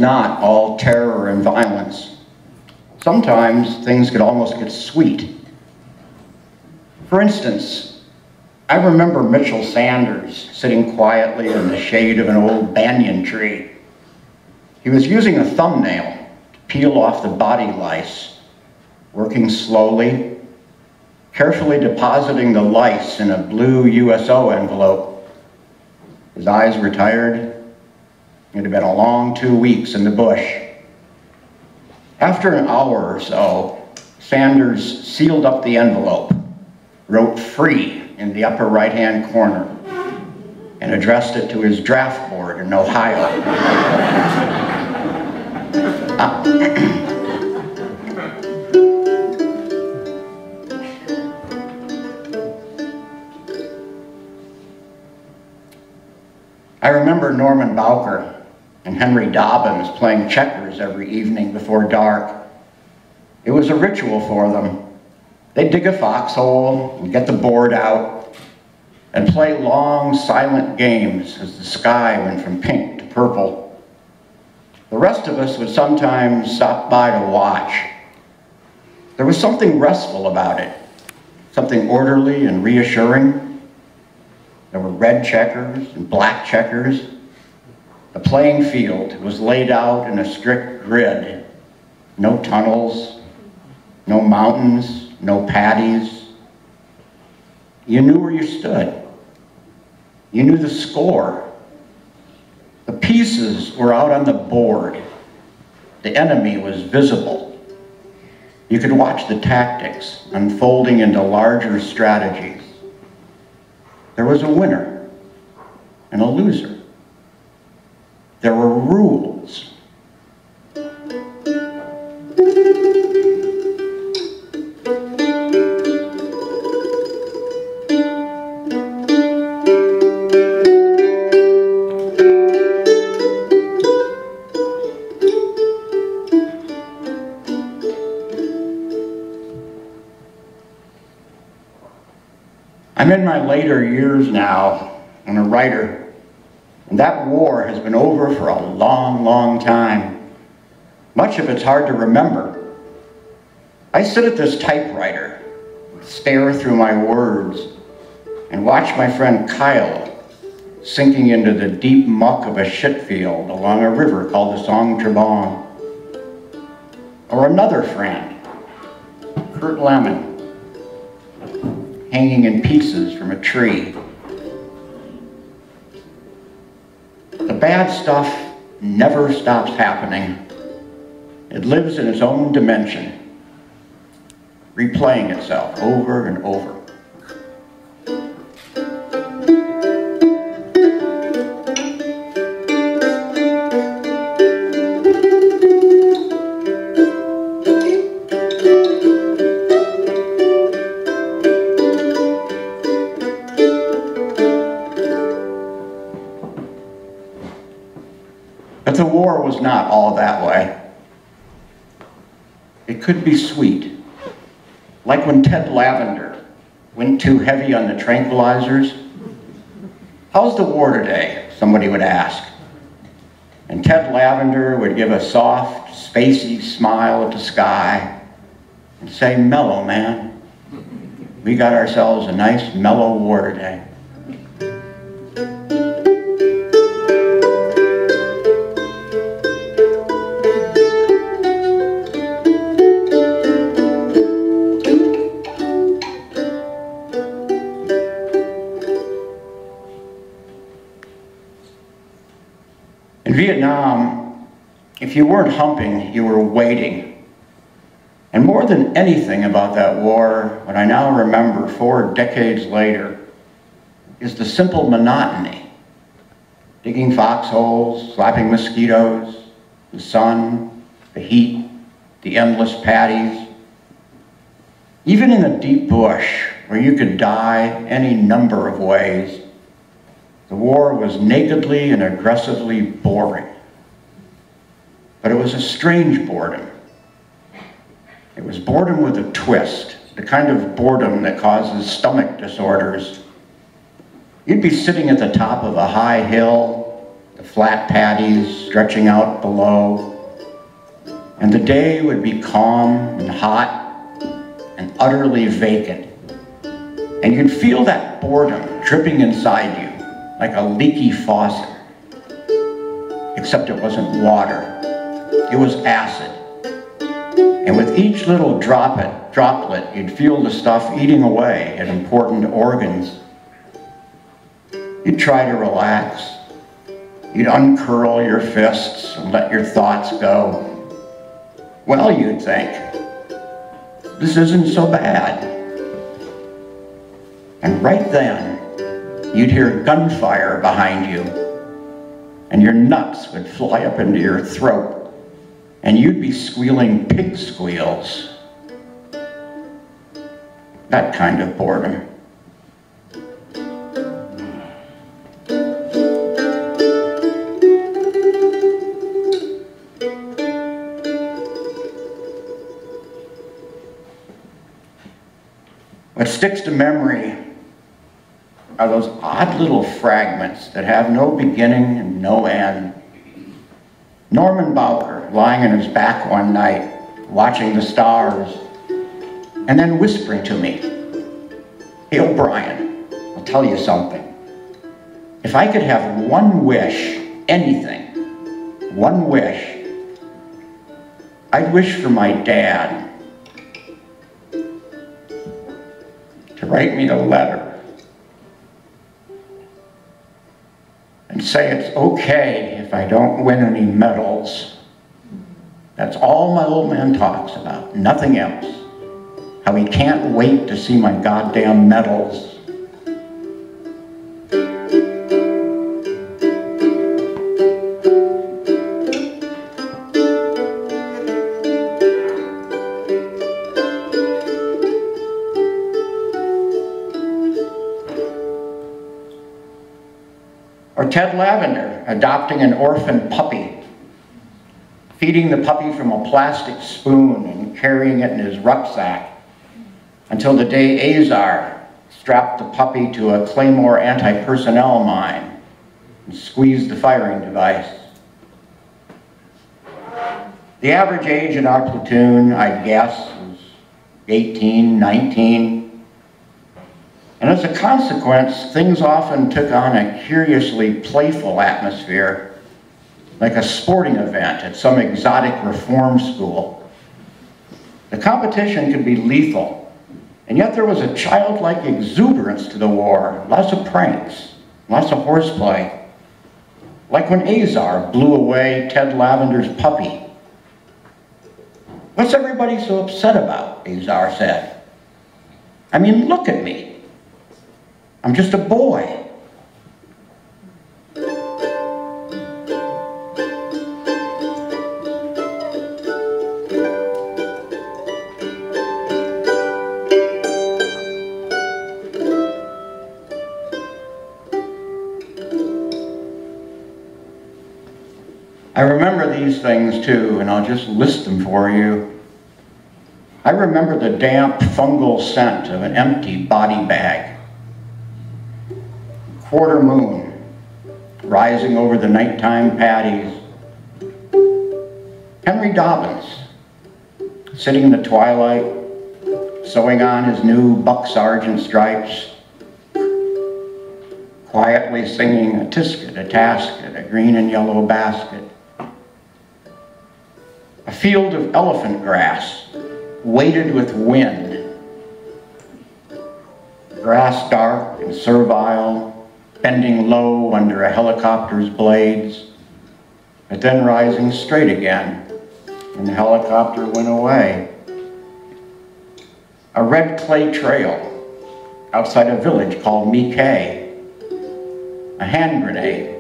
not all terror and violence. Sometimes things could almost get sweet. For instance, I remember Mitchell Sanders sitting quietly in the shade of an old banyan tree. He was using a thumbnail to peel off the body lice, working slowly, carefully depositing the lice in a blue USO envelope. His eyes were tired. It had been a long 2 weeks in the bush. After an hour or so, Sanders sealed up the envelope, wrote "free" in the upper right-hand corner, and addressed it to his draft board in Ohio. I remember Norman Bowker and Henry Dobbins playing checkers every evening before dark. It was a ritual for them. They'd dig a foxhole and get the board out and play long, silent games as the sky went from pink to purple. The rest of us would sometimes stop by to watch. There was something restful about it, something orderly and reassuring. There were red checkers and black checkers. The playing field was laid out in a strict grid. No tunnels, no mountains, no paddies. You knew where you stood. You knew the score. The pieces were out on the board. The enemy was visible. You could watch the tactics unfolding into larger strategies. There was a winner and a loser. There were rules. I'm in my later years now and a writer, and that war has been over for a long, long time. Much of it's hard to remember. I sit at this typewriter, stare through my words, and watch my friend Kyle sinking into the deep muck of a shit field along a river called the Song Trebon. Or another friend, Kurt Lemon, hanging in pieces from a tree. The bad stuff never stops happening. It lives in its own dimension, replaying itself over and over. But the war was not all that way. It could be sweet, like when Ted Lavender went too heavy on the tranquilizers. "How's the war today?" somebody would ask. And Ted Lavender would give a soft, spacey smile at the sky and say, "Mellow, man. We got ourselves a nice mellow war today." In Vietnam, if you weren't humping, you were waiting. And more than anything about that war, what I now remember 4 decades later, is the simple monotony. Digging foxholes, slapping mosquitoes, the sun, the heat, the endless paddies. Even in the deep bush, where you could die any number of ways, the war was nakedly and aggressively boring. But it was a strange boredom. It was boredom with a twist, the kind of boredom that causes stomach disorders. You'd be sitting at the top of a high hill, the flat patties stretching out below, and the day would be calm and hot and utterly vacant. And you'd feel that boredom dripping inside you like a leaky faucet. Except it wasn't water, it was acid. And with each little droplet, you'd feel the stuff eating away at important organs. You'd try to relax. You'd uncurl your fists and let your thoughts go. Well, you'd think, this isn't so bad. And right then, you'd hear gunfire behind you, and your nuts would fly up into your throat, and you'd be squealing pig squeals. That kind of boredom. What sticks to memory are those odd little fragments that have no beginning and no end. Norman Bowker lying on his back one night, watching the stars, and then whispering to me, "Hey, O'Brien, I'll tell you something. If I could have one wish, anything, one wish, I'd wish for my dad to write me a letter and say it's okay if I don't win any medals. That's all my old man talks about, nothing else. How he can't wait to see my goddamn medals." Or Ted Lavender adopting an orphan puppy, feeding the puppy from a plastic spoon and carrying it in his rucksack until the day Azar strapped the puppy to a Claymore anti-personnel mine and squeezed the firing device. The average age in our platoon, I'd guess, was 18, 19. And as a consequence, things often took on a curiously playful atmosphere, like a sporting event at some exotic reform school. The competition could be lethal, and yet there was a childlike exuberance to the war, lots of pranks, lots of horseplay. Like when Azar blew away Ted Lavender's puppy. "What's everybody so upset about?" Azar said. "I mean, look at me. I'm just a boy." I remember these things too, and I'll just list them for you. I remember the damp fungal scent of an empty body bag. Quarter moon rising over the nighttime patties. Henry Dobbins sitting in the twilight, sewing on his new buck sergeant stripes, quietly singing a tisket, a tasket, a green and yellow basket. A field of elephant grass, weighted with wind. Grass dark and servile, bending low under a helicopter's blades, but then rising straight again when the helicopter went away. A red clay trail outside a village called Mikay. A hand grenade.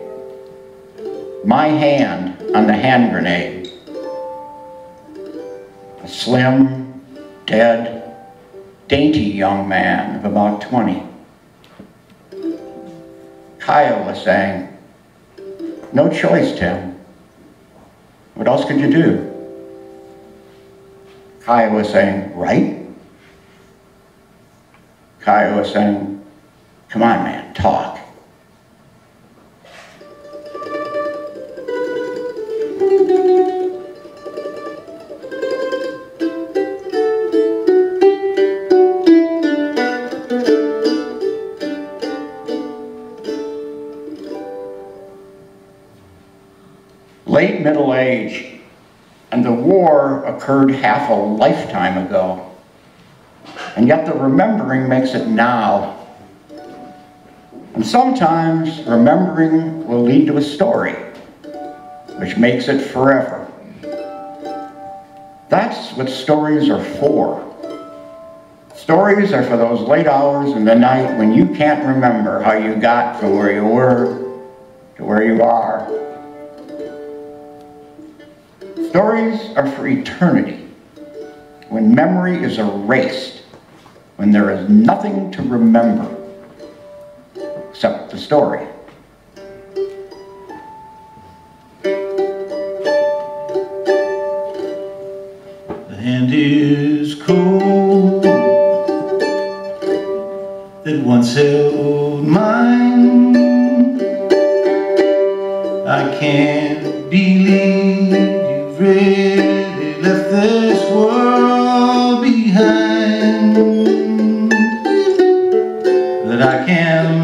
My hand on the hand grenade. A slim, dead, dainty young man of about 20. Kaya was saying, "No choice, Tim. What else could you do?" Kaya was saying, "Right?" Kaya was saying, "Come on, man, talk." hit middle age, and the war occurred half a lifetime ago. And yet the remembering makes it now. And sometimes remembering will lead to a story, which makes it forever. That's what stories are for. Stories are for those late hours in the night when you can't remember how you got from where you were to where you are. Stories are for eternity, when memory is erased, when there is nothing to remember except the story. The hand is cold that once held mine. I can't believe you've really left this world behind, but I can't